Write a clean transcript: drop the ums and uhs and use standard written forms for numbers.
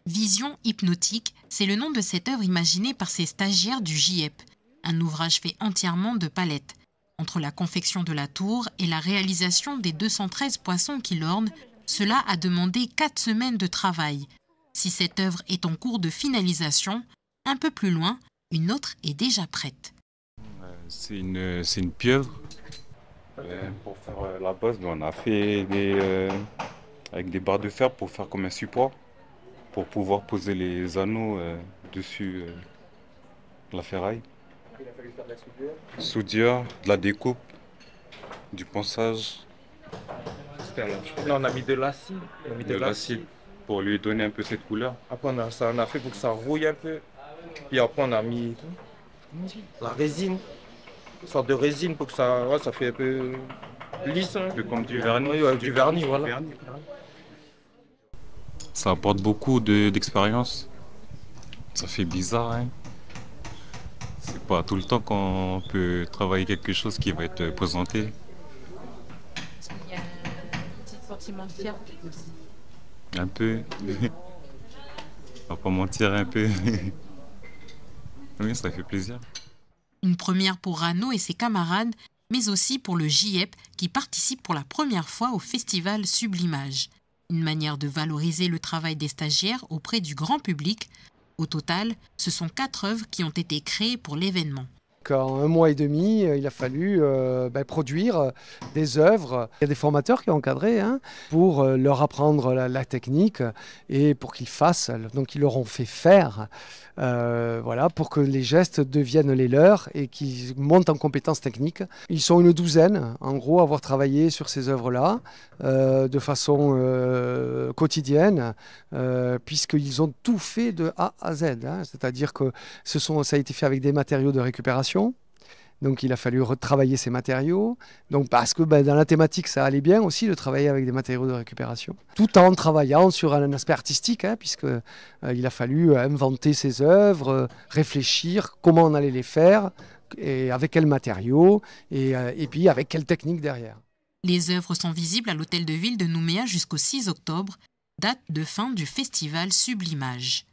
Vision hypnotique, c'est le nom de cette œuvre imaginée par ces stagiaires du GIEP, un ouvrage fait entièrement de palettes. Entre la confection de la tour et la réalisation des 213 poissons qui l'ornent, cela a demandé 4 semaines de travail. Si cette œuvre est en cours de finalisation, un peu plus loin, une autre est déjà prête. C'est une pieuvre. Pour faire la base, on a fait avec des barres de fer pour faire comme un support, pour pouvoir poser les anneaux dessus la ferraille. Il a fallu faire de la soudure. Soudure, de la découpe, du ponçage. Là, on a mis de l'acide. De l'acide pour lui donner un peu cette couleur. Après, on a fait pour que ça rouille un peu. Puis après, on a mis la résine. Une sorte de résine pour que ça fait un peu lisse. Un peu comme du vernis. Oui, ouais, du vernis, voilà. Ça apporte beaucoup d'expérience. Ça fait bizarre, hein. C'est pas tout le temps qu'on peut travailler quelque chose qui va être présenté. Il y a un petit sentiment de fierté aussi. Un peu. On va pas mentir, un peu. Oui, ça fait plaisir. Une première pour Rano et ses camarades, mais aussi pour le GIEP qui participe pour la première fois au festival Sublimage. Une manière de valoriser le travail des stagiaires auprès du grand public. Au total, ce sont 4 œuvres qui ont été créées pour l'événement. En 1 mois et demi, il a fallu produire des œuvres. Il y a des formateurs qui ont encadré pour leur apprendre la technique et pour qu'ils fassent. Donc ils leur ont fait faire pour que les gestes deviennent les leurs et qu'ils montent en compétences techniques. Ils sont une douzaine, en gros, à avoir travaillé sur ces œuvres-là de façon quotidienne, puisqu'ils ont tout fait de A à Z. C'est-à-dire que ça a été fait avec des matériaux de récupération. Donc il a fallu retravailler ces matériaux. Donc parce que dans la thématique, ça allait bien aussi de travailler avec des matériaux de récupération. Tout en travaillant sur un aspect artistique, puisque il a fallu inventer ces œuvres, réfléchir comment on allait les faire, et avec quels matériaux, et puis avec quelle technique derrière. Les œuvres sont visibles à l'hôtel de ville de Nouméa jusqu'au 6 octobre, date de fin du festival Sublimage.